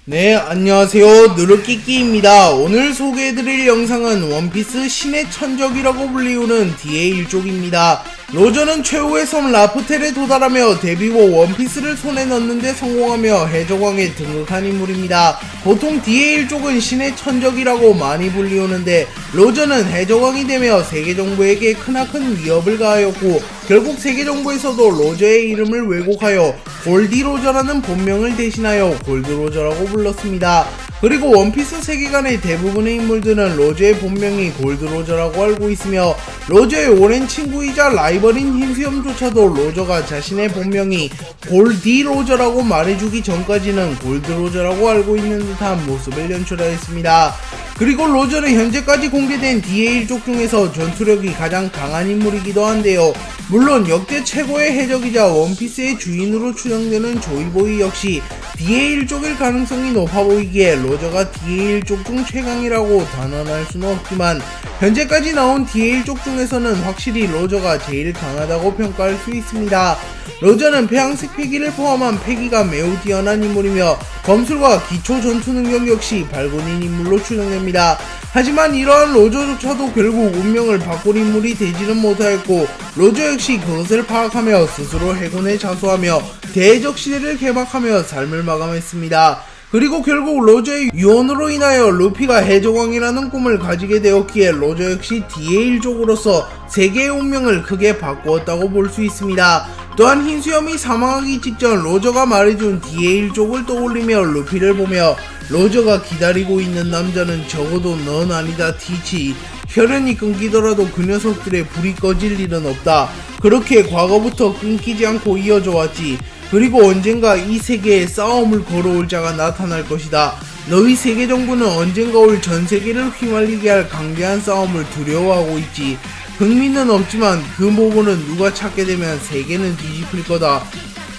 네, 안녕하세요. 누르끼끼입니다. 오늘 소개해드릴 영상은 원피스 신의 천적이라고 불리우는 DA1족입니다. 로저는 최후의 섬 라프텔에 도달하며 데뷔후 원피스를 손에 넣는 데 성공하며 해적왕에 등극한 인물입니다. 보통 DA1족은 신의 천적이라고 많이 불리우는데 로저는 해적왕이 되며 세계정부에게 크나큰 위협을 가하였고 결국 세계정부에서도 로저의 이름을 왜곡하여 골디로저라는 본명을 대신하여 골드로저라고 불렀습니다. 그리고 원피스 세계관의 대부분의 인물들은 로저의 본명이 골드로저라고 알고 있으며 로저의 오랜 친구이자 라이벌인 흰수염조차도 로저가 자신의 본명이 골디로저라고 말해주기 전까지는 골드로저라고 알고 있는 듯한 모습을 연출하였습니다. 그리고 로저는 현재까지 공개된 DA1족 중에서 전투력이 가장 강한 인물이기도 한데요. 물론 역대 최고의 해적이자 원피스의 주인으로 추정되는 조이보이 역시 DA1족일 가능성이 높아 보이기에 로저가 DA1족 중 최강이라고 단언할 수는 없지만 현재까지 나온 DA1족 중에서는 확실히 로저가 제일 강하다고 평가할 수 있습니다. 로저는 폐양색 패기를 포함한 패기가 매우 뛰어난 인물이며 검술과 기초 전투 능력 역시 발군인 인물로 추정됩니다. 하지만 이러한 로저조차도 결국 운명을 바꿀 인물이 되지는 못하였고 로저 역시 그것을 파악하며 스스로 해군에 자수하며 대적 시대를 개막하며 삶을 마감했습니다. 그리고 결국 로저의 유언으로 인하여 루피가 해적왕이라는 꿈을 가지게 되었기에 로저 역시 DA1족으로서 세계의 운명을 크게 바꾸었다고 볼 수 있습니다. 또한 흰수염이 사망하기 직전 로저가 말해준 DA1족을 떠올리며 루피를 보며 로저가 기다리고 있는 남자는 적어도 넌 아니다 티치. 혈연이 끊기더라도 그 녀석들의 불이 꺼질 일은 없다. 그렇게 과거부터 끊기지 않고 이어져 왔지. 그리고 언젠가 이 세계에 싸움을 걸어올 자가 나타날 것이다. 너희 세계 정부는 언젠가 올 전 세계를 휘말리게 할 강대한 싸움을 두려워하고 있지. 흥미는 없지만 그 모본은 누가 찾게 되면 세계는 뒤집힐 거다.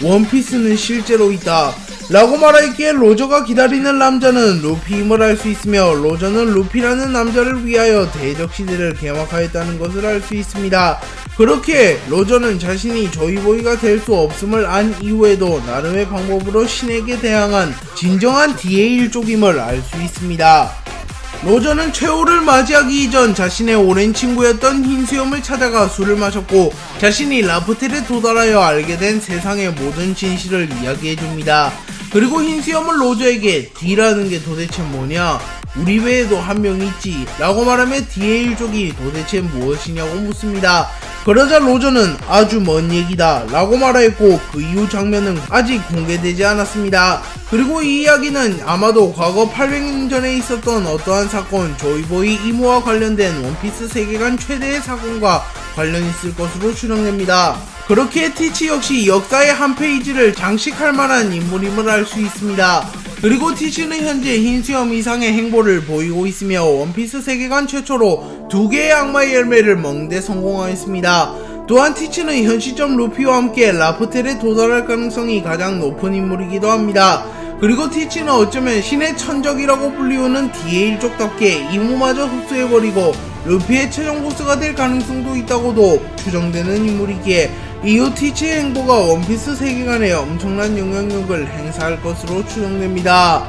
원피스는 실제로 있다. 라고 말하기에 로저가 기다리는 남자는 루피임을 알 수 있으며 로저는 루피라는 남자를 위하여 대적시대를 개막하였다는 것을 알 수 있습니다. 그렇게 로저는 자신이 조이보이가 될 수 없음을 안 이후에도 나름의 방법으로 신에게 대항한 진정한 DA1족임을 알 수 있습니다. 로저는 최후를 맞이하기 이전 자신의 오랜 친구였던 흰수염을 찾아가 술을 마셨고 자신이 라프텔에 도달하여 알게 된 세상의 모든 진실을 이야기해줍니다. 그리고 흰수염은 로저에게 D라는 게 도대체 뭐냐? 우리 외에도 한 명 있지 라고 말하며 DA1족이 도대체 무엇이냐고 묻습니다. 그러자 로저는 아주 먼 얘기다 라고 말하였고 그 이후 장면은 아직 공개되지 않았습니다. 그리고 이 이야기는 아마도 과거 800년 전에 있었던 어떠한 사건 조이보이 이모와 관련된 원피스 세계관 최대의 사건과 관련 있을 것으로 추정됩니다. 그렇기에 티치 역시 역사의 한 페이지를 장식할 만한 인물임을 알 수 있습니다. 그리고 티치는 현재 흰수염 이상의 행보를 보이고 있으며 원피스 세계관 최초로 2개의 악마의 열매를 먹는 데 성공하였습니다. 또한 티치는 현 시점 루피와 함께 라프텔에 도달할 가능성이 가장 높은 인물이기도 합니다. 그리고 티치는 어쩌면 신의 천적이라고 불리우는 DA1족답게 이모마저 흡수해버리고 루피의 최종 보스가 될 가능성도 있다고도 추정되는 인물이기에 이후 티치의 행보가 원피스 세계관에 엄청난 영향력을 행사할 것으로 추정됩니다.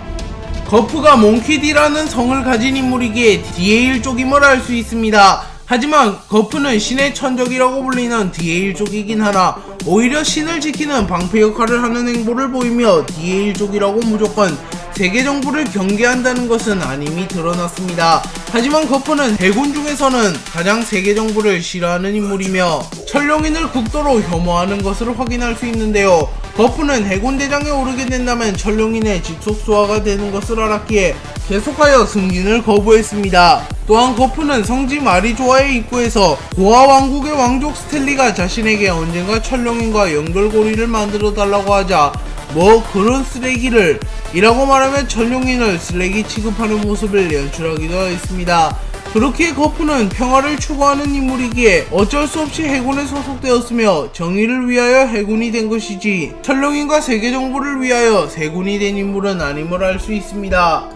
거프가 몽키디라는 성을 가진 인물이기에 DA1족임을 알 수 있습니다. 하지만 거프는 신의 천적이라고 불리는 DA1족이긴 하나 오히려 신을 지키는 방패 역할을 하는 행보를 보이며 DA1족이라고 무조건 세계 정부를 경계한다는 것은 아님이 드러났습니다. 하지만 거프는 해군 중에서는 가장 세계 정부를 싫어하는 인물이며 천룡인을 극도로 혐오하는 것을 확인할 수 있는데요. 거프는 해군 대장에 오르게 된다면 천룡인의 직속수하가 되는 것을 알았기에 계속하여 승진을 거부했습니다. 또한 거프는 성지 마리조아의 입구에서 고아 왕국의 왕족 스텔리가 자신에게 언젠가 천룡인과 연결고리를 만들어 달라고 하자 뭐 그런 쓰레기를 이라고 말하며 천룡인을 쓰레기 취급하는 모습을 연출하기도 했습니다. 그렇게 거프는 평화를 추구하는 인물이기에 어쩔 수 없이 해군에 소속되었으며 정의를 위하여 해군이 된 것이지 천룡인과 세계정부를 위하여 세군이 된 인물은 아님을 알 수 있습니다.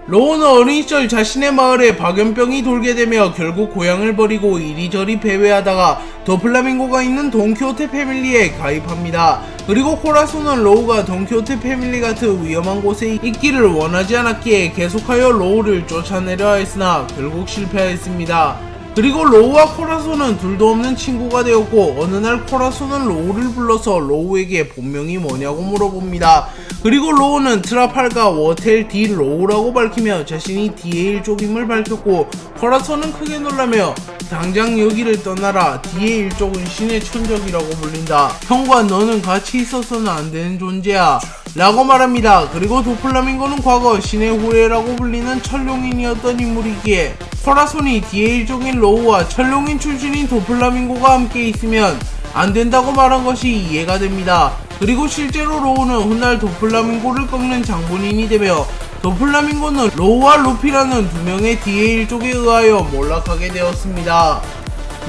로우는 어린 시절 자신의 마을에 박연병이 돌게 되며 결국 고향을 버리고 이리저리 배회하다가 더플라밍고가 있는 돈키호테 패밀리에 가입합니다. 그리고 코라소는 로우가 돈키호테 패밀리 같은 위험한 곳에 있기를 원하지 않았기에 계속하여 로우를 쫓아내려 했으나 결국 실패하였습니다. 그리고 로우와 코라소는 둘도 없는 친구가 되었고 어느 날 코라소는 로우를 불러서 로우에게 본명이 뭐냐고 물어봅니다. 그리고 로우는 트라팔가 워텔 디 로우라고 밝히며 자신이 D의 일족임을 밝혔고 코라소는 크게 놀라며 당장 여기를 떠나라. D의 일족은 신의 천적이라고 불린다. 형과 너는 같이 있어서는 안 되는 존재야 라고 말합니다. 그리고 도플라밍고는 과거 신의 후예라고 불리는 천룡인이었던 인물이기에 코라손이 D의 일족인 로우와 천룡인 출신인 도플라밍고가 함께 있으면 안 된다고 말한 것이 이해가 됩니다. 그리고 실제로 로우는 훗날 도플라밍고를 꺾는 장본인이 되며 도플라밍고는 로우와 루피라는 두 명의 D의 일족에 의하여 몰락하게 되었습니다.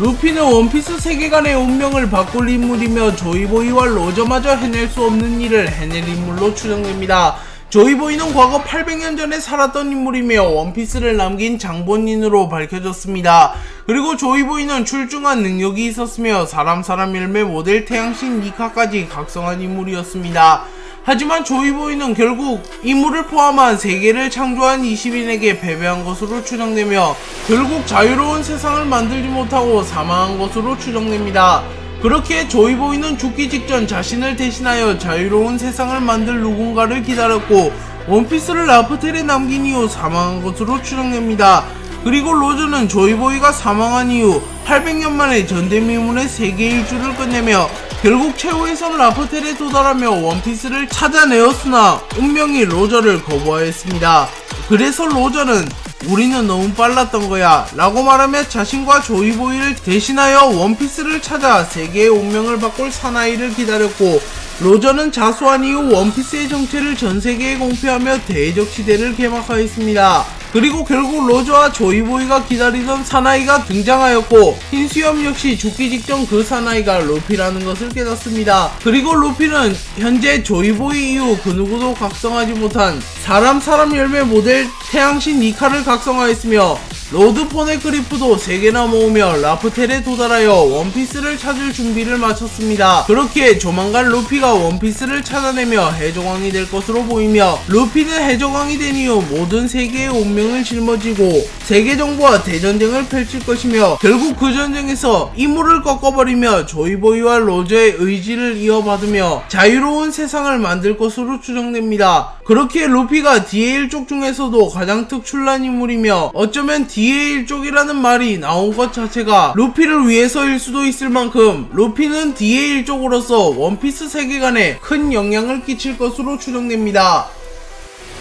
루피는 원피스 세계관의 운명을 바꿀 인물이며 조이보이와 로저마저 해낼 수 없는 일을 해낼 인물로 추정됩니다. 조이보이는 과거 800년 전에 살았던 인물이며 원피스를 남긴 장본인으로 밝혀졌습니다. 그리고 조이보이는 출중한 능력이 있었으며 사람 열매 모델 태양신 니카까지 각성한 인물이었습니다. 하지만 조이보이는 결국 인물을 포함한 세계를 창조한 20인에게 패배한 것으로 추정되며 결국 자유로운 세상을 만들지 못하고 사망한 것으로 추정됩니다. 그렇게 조이보이는 죽기 직전 자신을 대신하여 자유로운 세상을 만들 누군가를 기다렸고 원피스를 라프텔에 남긴 이후 사망한 것으로 추정됩니다. 그리고 로저는 조이보이가 사망한 이후 800년 만에 전대미문의 세계 일주를 끝내며 결국 최후의 섬 라프텔에 도달하며 원피스를 찾아내었으나 운명이 로저를 거부하였습니다. 그래서 로저는 우리는 너무 빨랐던 거야 라고 말하며 자신과 조이보이를 대신하여 원피스를 찾아 세계의 운명을 바꿀 사나이를 기다렸고 로저는 자수한 이후 원피스의 정체를 전세계에 공표하며 대적 시대를 개막하였습니다. 그리고 결국 로저와 조이보이가 기다리던 사나이가 등장하였고 흰수염 역시 죽기 직전 그 사나이가 루피라는 것을 깨닫습니다. 그리고 루피는 현재 조이보이 이후 그 누구도 각성하지 못한 사람 열매 모델 태양신 니카를 각성하였으며 로드 포네그리프도 3개나 모으며 라프텔에 도달하여 원피스를 찾을 준비를 마쳤습니다. 그렇기에 조만간 루피가 원피스를 찾아내며 해적왕이 될 것으로 보이며 루피는 해적왕이 된 이후 모든 세계의 운명을 짊어지고 세계 정부와 대전쟁을 펼칠 것이며 결국 그 전쟁에서 이물을 꺾어버리며 조이보이와 로저의 의지를 이어받으며 자유로운 세상을 만들 것으로 추정됩니다. 그렇기에 루피가 D의 일족 중에서도 가장 특출난 인물이며 어쩌면 D의 일족이라는 말이 나온 것 자체가 루피를 위해서일 수도 있을 만큼 루피는 D의 일족으로서 원피스 세계관에 큰 영향을 끼칠 것으로 추정됩니다.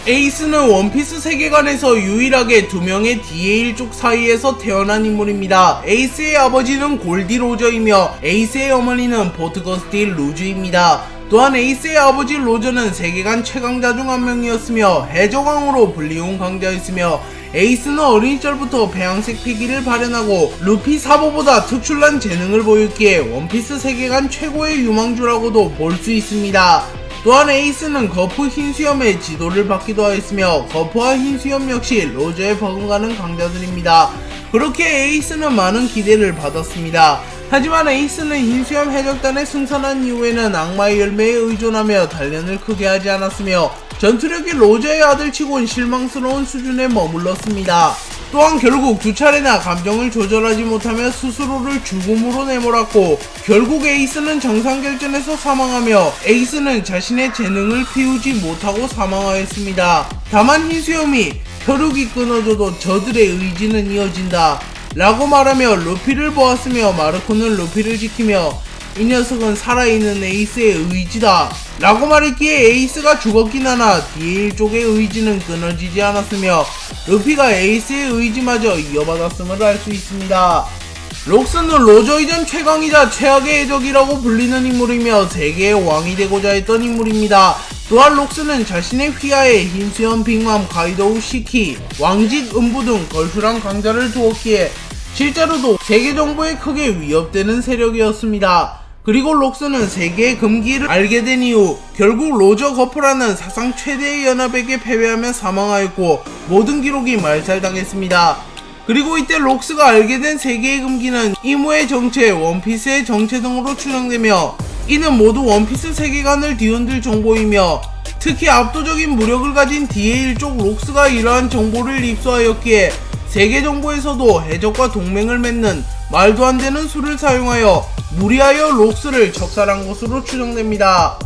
에이스는 원피스 세계관에서 유일하게 2명의 D의 일족 사이에서 태어난 인물입니다. 에이스의 아버지는 골디 로저이며 에이스의 어머니는 보트거스티 루즈입니다. 또한 에이스의 아버지 로저는 세계관 최강자 중 한 명이었으며 해적왕으로 불리운 강자였으며 에이스는 어린 시절부터 배양색 피기를 발현하고 루피 사보보다 특출난 재능을 보였기에 원피스 세계관 최고의 유망주라고도 볼 수 있습니다. 또한 에이스는 거프 흰수염의 지도를 받기도 하였으며 거프와 흰수염 역시 로저에 버금가는 강자들입니다. 그렇게 에이스는 많은 기대를 받았습니다. 하지만 에이스는 흰수염 해적단에 승선한 이후에는 악마의 열매에 의존하며 단련을 크게 하지 않았으며 전투력이 로저의 아들치곤 실망스러운 수준에 머물렀습니다. 또한 결국 2차례나 감정을 조절하지 못하며 스스로를 죽음으로 내몰았고 결국 에이스는 정상결전에서 사망하며 에이스는 자신의 재능을 피우지 못하고 사망하였습니다. 다만 흰수염이 혈육이 끊어져도 저들의 의지는 이어진다 라고 말하며 루피를 보았으며 마르코는 루피를 지키며 이 녀석은 살아있는 에이스의 의지다 라고 말했기에 에이스가 죽었긴 하나 D의 일족의 의지는 끊어지지 않았으며 루피가 에이스의 의지마저 이어받았음을 알 수 있습니다. 록스는 로저 이전 최강이자 최악의 해적이라고 불리는 인물이며 세계의 왕이 되고자 했던 인물입니다. 또한 록스는 자신의 휘하에 흰수염 빅맘 가이도우 시키, 왕짓 음부 등 걸출한 강자를 두었기에 실제로도 세계 정부에 크게 위협되는 세력이었습니다. 그리고 록스는 세계의 금기를 알게 된 이후 결국 로저 거프라는 사상 최대의 연합에게 패배하며 사망하였고 모든 기록이 말살당했습니다. 그리고 이때 록스가 알게 된 세계의 금기는 이무의 정체, 원피스의 정체 등으로 추정되며 이는 모두 원피스 세계관을 뒤흔들 정보이며 특히 압도적인 무력을 가진 DA1족 록스가 이러한 정보를 입수하였기에 세계정보에서도 해적과 동맹을 맺는 말도 안 되는 수를 사용하여 무리하여 록스를 적살한 것으로 추정됩니다.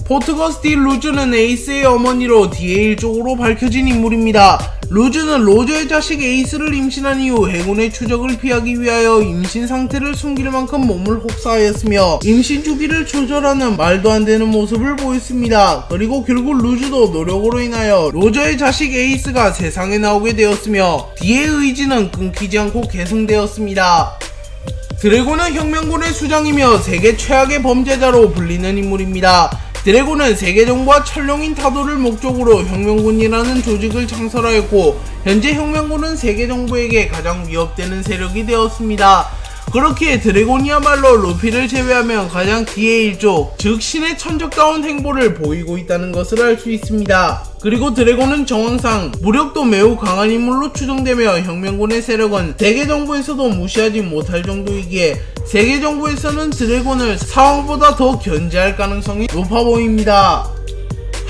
포트거스 디 루즈는 에이스의 어머니로 DA1족으로 밝혀진 인물입니다. 루즈는 로저의 자식 에이스를 임신한 이후 해군의 추적을 피하기 위하여 임신 상태를 숨길 만큼 몸을 혹사하였으며 임신 주기를 조절하는 말도 안 되는 모습을 보였습니다. 그리고 결국 루즈도 노력으로 인하여 로저의 자식 에이스가 세상에 나오게 되었으며 D의 의지는 끊기지 않고 계승되었습니다. 드래곤은 혁명군의 수장이며 세계 최악의 범죄자로 불리는 인물입니다. 드래곤은 세계정부와 철룡인 타도를 목적으로 혁명군이라는 조직을 창설하였고 현재 혁명군은 세계정부에게 가장 위협되는 세력이 되었습니다. 그렇기에 드래곤이야말로 루피를 제외하면 가장 DA1족, 즉 신의 천적다운 행보를 보이고 있다는 것을 알 수 있습니다. 그리고 드래곤은 정황상 무력도 매우 강한 인물로 추정되며 혁명군의 세력은 세계정부에서도 무시하지 못할 정도이기에 세계정부에서는 드래곤을 사왕보다 더 견제할 가능성이 높아 보입니다.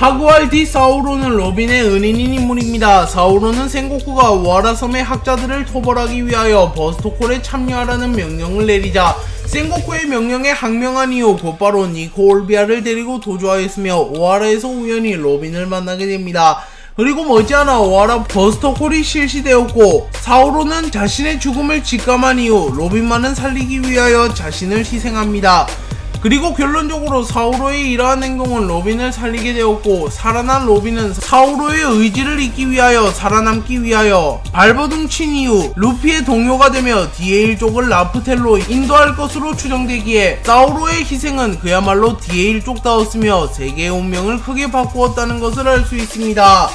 하구알 디 사우로는 로빈의 은인인 인물입니다. 사우로는 생고쿠가 오하라 섬의 학자들을 토벌하기 위하여 버스토콜에 참여하라는 명령을 내리자 생고쿠의 명령에 항명한 이후 곧바로 니코 올비아를 데리고 도주하였으며 오하라에서 우연히 로빈을 만나게 됩니다. 그리고 머지않아 오하라 버스토콜이 실시되었고 사우로는 자신의 죽음을 직감한 이후 로빈만은 살리기 위하여 자신을 희생합니다. 그리고 결론적으로 사우로의 이러한 행동은 로빈을 살리게 되었고 살아난 로빈은 사우로의 의지를 잇기 위하여 살아남기 위하여 발버둥 친 이후 루피의 동료가 되며 DA1족을 라프텔로 인도할 것으로 추정되기에 사우로의 희생은 그야말로 DA1족다웠으며 세계의 운명을 크게 바꾸었다는 것을 알 수 있습니다.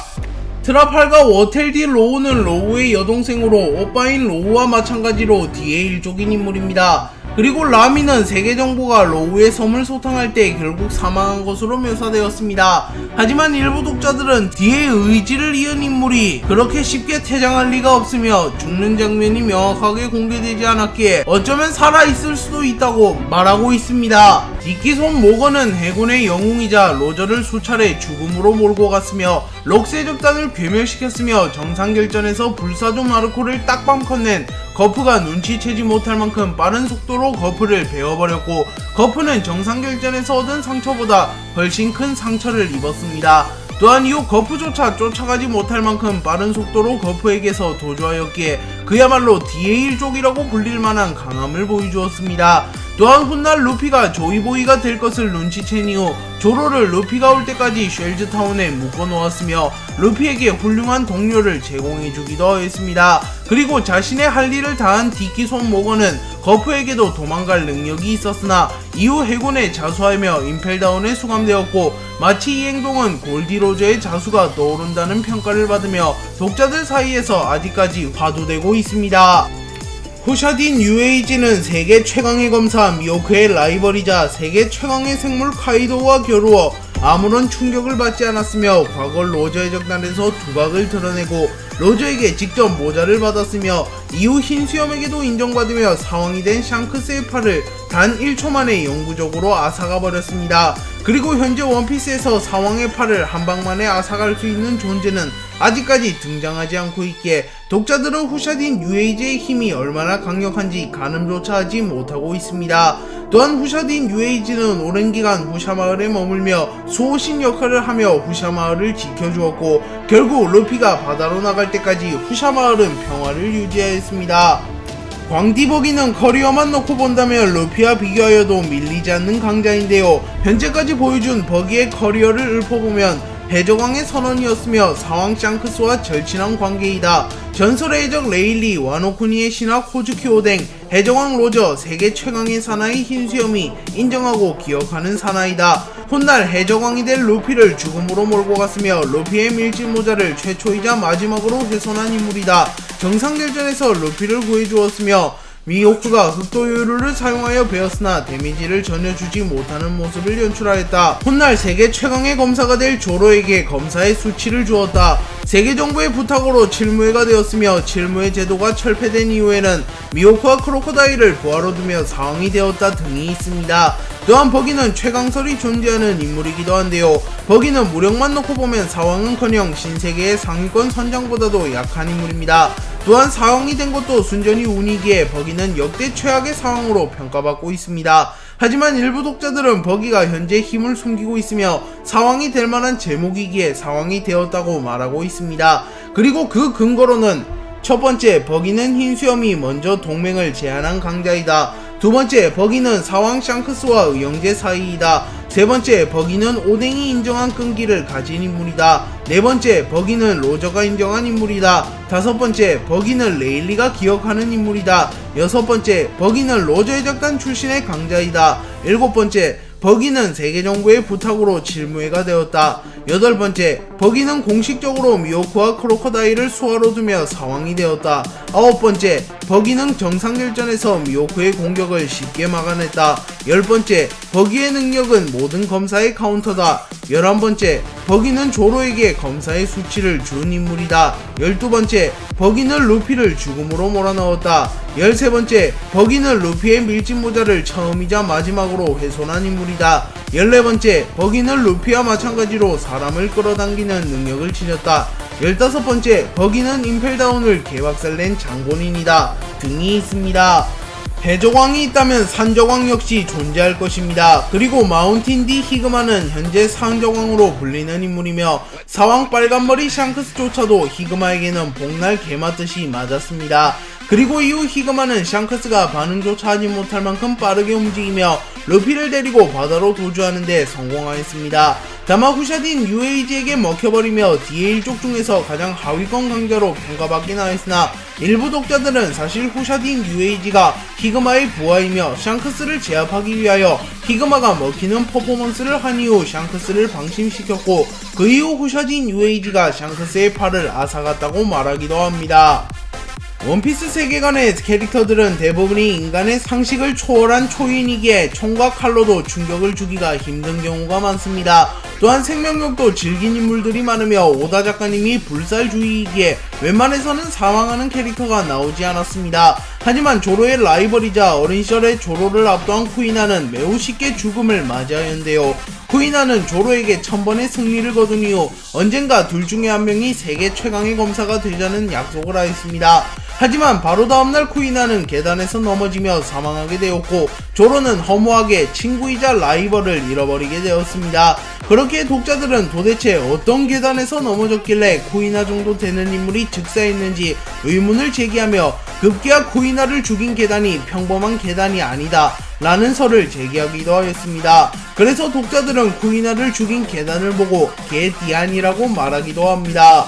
트라팔과 워텔 디 로우는 로우의 여동생으로 오빠인 로우와 마찬가지로 DA1족인 인물입니다. 그리고 라미는 세계정보가 로우의 섬을 소탕할 때 결국 사망한 것으로 묘사되었습니다. 하지만 일부 독자들은 D의 의지를 이은 인물이 그렇게 쉽게 퇴장할 리가 없으며 죽는 장면이 명확하게 공개되지 않았기에 어쩌면 살아있을 수도 있다고 말하고 있습니다. 디키손 모건은 해군의 영웅이자 로저를 수차례 죽음으로 몰고 갔으며 록스의 적단을 괴멸시켰으며 정상결전에서 불사조 마르코를 딱밤컷낸 거프가 눈치채지 못할 만큼 빠른 속도로 거프를 베어버렸고 거프는 정상결전에서 얻은 상처보다 훨씬 큰 상처를 입었습니다. 또한 이후 거프조차 쫓아가지 못할 만큼 빠른 속도로 거프에게서 도주하였기에 그야말로 DA1족이라고 불릴 만한 강함을 보여주었습니다. 또한 훗날 루피가 조이보이가 될 것을 눈치챈 이후 조로를 루피가 올 때까지 쉘즈타운에 묶어놓았으며 루피에게 훌륭한 동료를 제공해주기도 했습니다. 그리고 자신의 할 일을 다한 디키손 모건은 거프에게도 도망갈 능력이 있었으나 이후 해군에 자수하며 임펠다운에 수감되었고 마치 이 행동은 골디로저의 자수가 떠오른다는 평가를 받으며 독자들 사이에서 아직까지 화두되고 있습니다. 후샤딘 유에이지는 세계 최강의 검사 미호크의 라이벌이자 세계 최강의 생물 카이도우와 겨루어 아무런 충격을 받지 않았으며 과거 로저의 적단에서 두각을 드러내고 로저에게 직접 모자를 받았으며 이후 흰수염에게도 인정받으며 사왕이 된 샹크스의 팔을 단 1초 만에 영구적으로 앗아가 버렸습니다. 그리고 현재 원피스에서 사왕의 팔을 한방만에 앗아갈 수 있는 존재는 아직까지 등장하지 않고 있기에 독자들은 후샤딘 유에이지의 힘이 얼마나 강력한지 가늠조차 하지 못하고 있습니다. 또한 후샤딘 유에이지는 오랜 기간 후샤마을에 머물며 수호신 역할을 하며 후샤마을을 지켜주었고 결국 루피가 바다로 나갈 때까지 후샤마을은 평화를 유지하였습니다. 광디버기는 커리어만 놓고 본다면 루피와 비교하여도 밀리지 않는 강자인데요. 현재까지 보여준 버기의 커리어를 읊어보면 해적왕의 선원이었으며 사왕 샹크스와 절친한 관계이다. 전설의 해적 레일리, 와노쿠니의 신학 호즈키 오뎅, 해적왕 로저, 세계 최강의 사나이 흰수염이 인정하고 기억하는 사나이다. 훗날 해적왕이 될 루피를 죽음으로 몰고 갔으며 루피의 밀짚 모자를 최초이자 마지막으로 훼손한 인물이다. 정상결전에서 루피를 구해주었으며 미호크가 흑도 요루를 사용하여 베었으나 데미지를 전혀 주지 못하는 모습을 연출하였다. 훗날 세계 최강의 검사가 될 조로에게 검사의 수치를 주었다. 세계 정부의 부탁으로 칠무회가 되었으며 칠무회 제도가 철폐된 이후에는 미호크와 크로코다일을 부하로 두며 사왕이 되었다 등이 있습니다. 또한 버기는 최강설이 존재하는 인물이기도 한데요. 버기는 무력만 놓고 보면 사왕은커녕 신세계의 상위권 선장보다도 약한 인물입니다. 또한 사왕이 된 것도 순전히 운이기에 버기는 역대 최악의 사왕으로 평가받고 있습니다. 하지만 일부 독자들은 버기가 현재 힘을 숨기고 있으며 사왕이 될 만한 제목이기에 사왕이 되었다고 말하고 있습니다. 그리고 그 근거로는 첫 번째, 버기는 흰수염이 먼저 동맹을 제안한 강자이다. 두 번째, 버기는 사왕 샹크스와 의형제 사이이다. 세 번째, 버기는 오뎅이 인정한 끈기를 가진 인물이다. 네 번째, 버기는 로저가 인정한 인물이다. 다섯 번째, 버기는 레일리가 기억하는 인물이다. 여섯 번째, 버기는 로저의 작단 출신의 강자이다. 일곱 번째, 버기는 세계정부의 부탁으로 칠무회가 되었다. 여덟 번째, 버기는 공식적으로 미호크와 크로코다일을 수하로 두며 사왕이 되었다. 아홉 번째, 버기는 정상결전에서 미호크의 공격을 쉽게 막아냈다. 열 번째, 버기의 능력은 모든 검사의 카운터다. 11번째, 버기는 조로에게 검사의 수치를 준 인물이다. 12번째, 버기는 루피를 죽음으로 몰아넣었다. 13번째, 버기는 루피의 밀짚 모자를 처음이자 마지막으로 훼손한 인물이다. 14번째, 버기는 루피와 마찬가지로 사람을 끌어당기는 능력을 지녔다. 15번째, 버기는 임펠다운을 개박살낸 장본인이다. 등이 있습니다. 해적왕이 있다면 산적왕 역시 존재할 것입니다. 그리고 마운틴 D 히그마는 현재 산적왕으로 불리는 인물이며 사왕 빨간머리 샹크스조차도 히그마에게는 복날 개맞듯이 맞았습니다. 그리고 이후 히그마는 샹크스가 반응조차 하지 못할 만큼 빠르게 움직이며 루피를 데리고 바다로 도주하는데 성공하였습니다. 다만 후샤딘 UAG에게 먹혀버리며 DA1족 중에서 가장 하위권 강자로 평가받긴 하였으나 일부 독자들은 사실 후샤딘 UAG가 히그마의 부하이며 샹크스를 제압하기 위하여 히그마가 먹히는 퍼포먼스를 한 이후 샹크스를 방심시켰고 그 이후 후샤딘 UAG가 샹크스의 팔을 앗아갔다고 말하기도 합니다. 원피스 세계관의 캐릭터들은 대부분이 인간의 상식을 초월한 초인이기에 총과 칼로도 충격을 주기가 힘든 경우가 많습니다. 또한 생명력도 질긴 인물들이 많으며 오다 작가님이 불살주의이기에 웬만해서는 사망하는 캐릭터가 나오지 않았습니다. 하지만 조로의 라이벌이자 어린 시절에 조로를 압도한 쿠이나는 매우 쉽게 죽음을 맞이하였는데요. 쿠이나는 조로에게 1000번의 승리를 거둔 이후 언젠가 둘 중에 한 명이 세계 최강의 검사가 되자는 약속을 하였습니다. 하지만 바로 다음날 쿠이나는 계단에서 넘어지며 사망하게 되었고 조로는 허무하게 친구이자 라이벌을 잃어버리게 되었습니다. 그렇게 독자들은 도대체 어떤 계단에서 넘어졌길래 쿠이나 정도 되는 인물이 즉사했는지 의문을 제기하며 급기야 쿠이나를 죽인 계단이 평범한 계단이 아니다 라는 설을 제기하기도 하였습니다. 그래서 독자들은 쿠이나를 죽인 계단을 보고 개디안이라고 말하기도 합니다.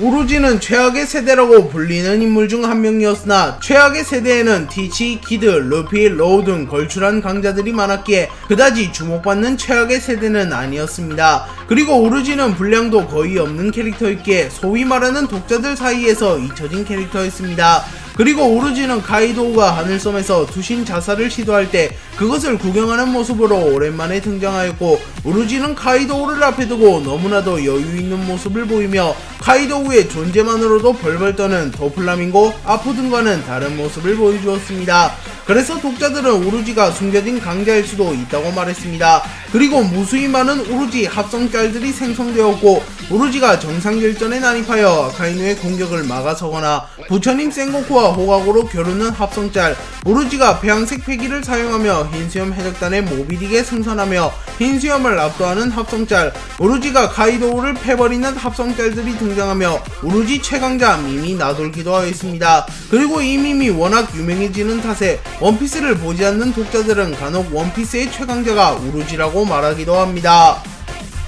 우루지는 최악의 세대라고 불리는 인물 중 한 명이었으나 최악의 세대에는 티치, 키드, 루피, 로우 등 걸출한 강자들이 많았기에 그다지 주목받는 최악의 세대는 아니었습니다. 그리고 우루지는 분량도 거의 없는 캐릭터였기에 소위 말하는 독자들 사이에서 잊혀진 캐릭터였습니다. 그리고 우루지는 카이도우가 하늘섬에서 투신 자살을 시도할 때 그것을 구경하는 모습으로 오랜만에 등장하였고 우루지는 카이도우를 앞에 두고 너무나도 여유 있는 모습을 보이며 카이도우의 존재만으로도 벌벌 떠는 도플라밍고 아프 등과는 다른 모습을 보여주었습니다. 그래서 독자들은 우루지가 숨겨진 강자일 수도 있다고 말했습니다. 그리고 무수히 많은 우루지 합성짤들이 생성되었고 우루지가 정상결전에 난입하여 아카이누의 공격을 막아서거나 부처님 센고쿠와 호각으로 겨루는 합성짤, 우루지가 배양색 패기를 사용하며 흰수염 해적단의 모비딕에 승선하며 흰수염을 압도하는 합성짤, 우루지가 카이도우를 패버리는 합성짤들이 등장하며 우루지 최강자 밈이 나돌기도 하였습니다. 그리고 이 밈이 워낙 유명해지는 탓에 원피스를 보지 않는 독자들은 간혹 원피스의 최강자가 우루지라고 말하기도 합니다.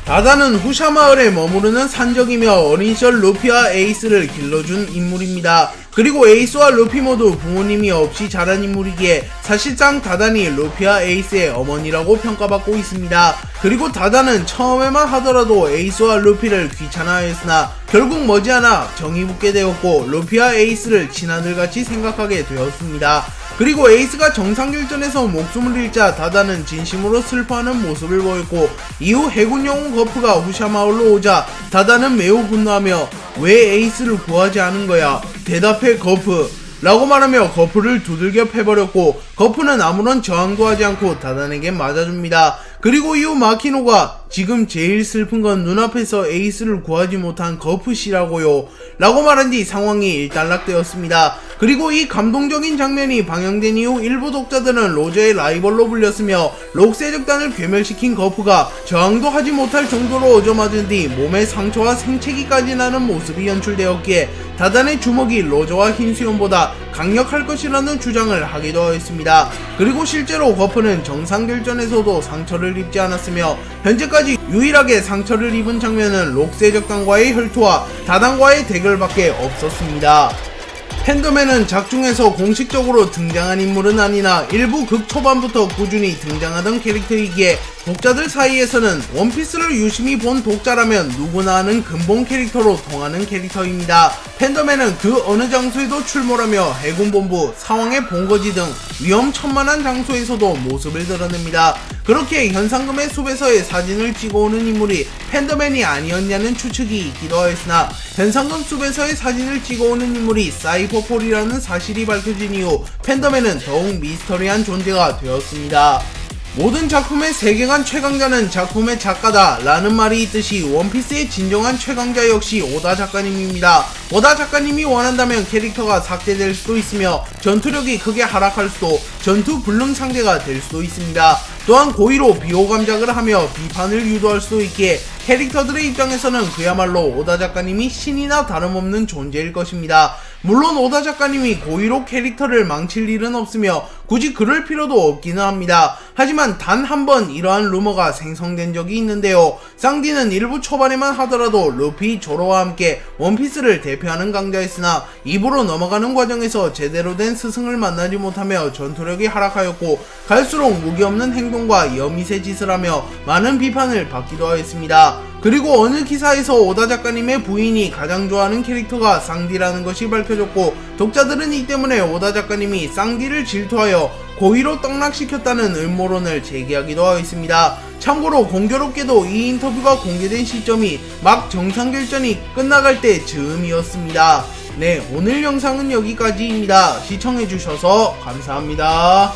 다다는 후샤 마을에 머무르는 산적이며 어린 시절 루피와 에이스를 길러준 인물입니다. 그리고 에이스와 루피 모두 부모님이 없이 자란 인물이기에 사실상 다다니 루피와 에이스의 어머니라고 평가받고 있습니다. 그리고 다다는 처음에만 하더라도 에이스와 루피를 귀찮아했으나 결국 머지않아 정이 붙게 되었고 루피와 에이스를 친아들같이 생각하게 되었습니다. 그리고 에이스가 정상결전에서 목숨을 잃자 다다는 진심으로 슬퍼하는 모습을 보였고, 이후 해군 영웅 거프가 후샤마을로 오자 다다는 매우 분노하며 왜 에이스를 구하지 않은 거야? 대답해 거프! 라고 말하며 거프를 두들겨 패버렸고, 거프는 아무런 저항도 하지 않고 다단에게 맞아줍니다. 그리고 이후 마키노가 지금 제일 슬픈 건 눈앞에서 에이스를 구하지 못한 거프씨라고요 라고 말한 뒤 상황이 일단락되었습니다. 그리고 이 감동적인 장면이 방영된 이후 일부 독자들은 로저의 라이벌로 불렸으며, 록세적단을 괴멸시킨 거프가 저항도 하지 못할 정도로 얻어맞은 뒤 몸에 상처와 생채기까지 나는 모습이 연출되었기에 다단의 주먹이 로저와 흰수염보다 강력할 것이라는 주장을 하기도 하였습니다. 그리고 실제로 거프는 정상결전에서도 상처를 입지 않았으며, 현재까지 유일하게 상처를 입은 장면은 록세적단과의 혈투와 다단과의 대결밖에 없었습니다. 팬더맨은 작중에서 공식적으로 등장한 인물은 아니나 일부 극 초반부터 꾸준히 등장하던 캐릭터이기에 독자들 사이에서는 원피스를 유심히 본 독자라면 누구나 아는 근본 캐릭터로 통하는 캐릭터입니다. 팬더맨은 그 어느 장소에도 출몰하며 해군본부, 사왕의 본거지 등 위험천만한 장소에서도 모습을 드러냅니다. 그렇게 현상금의 숲에서의 사진을 찍어오는 인물이 팬더맨이 아니었냐는 추측이 있기도 하였으나, 현상금 숲에서의 사진을 찍어오는 인물이 사이퍼폴이라는 사실이 밝혀진 이후 팬더맨은 더욱 미스터리한 존재가 되었습니다. 모든 작품의 세계관 최강자는 작품의 작가다 라는 말이 있듯이 원피스의 진정한 최강자 역시 오다 작가님입니다. 오다 작가님이 원한다면 캐릭터가 삭제될 수도 있으며 전투력이 크게 하락할 수도, 전투 불능 상대가 될 수도 있습니다. 또한 고의로 비호감작을 하며 비판을 유도할 수도 있기에 캐릭터들의 입장에서는 그야말로 오다 작가님이 신이나 다름없는 존재일 것입니다. 물론 오다 작가님이 고의로 캐릭터를 망칠 일은 없으며 굳이 그럴 필요도 없기는 합니다. 하지만 단 한 번 이러한 루머가 생성된 적이 있는데요. 쌍디는 일부 초반에만 하더라도 루피, 조로와 함께 원피스를 대표하는 강자였으나 2부로 넘어가는 과정에서 제대로 된 스승을 만나지 못하며 전투력이 하락하였고, 갈수록 무기 없는 행동과 여미새 짓을 하며 많은 비판을 받기도 하였습니다. 그리고 어느 기사에서 오다 작가님의 부인이 가장 좋아하는 캐릭터가 쌍디라는 것이 밝혀졌고, 독자들은 이 때문에 오다 작가님이 쌍디를 질투하여 고의로 떡락시켰다는 음모론을 제기하기도 하였습니다. 참고로 공교롭게도 이 인터뷰가 공개된 시점이 막 정상결전이 끝나갈 때 즈음이었습니다. 네, 오늘 영상은 여기까지입니다. 시청해주셔서 감사합니다.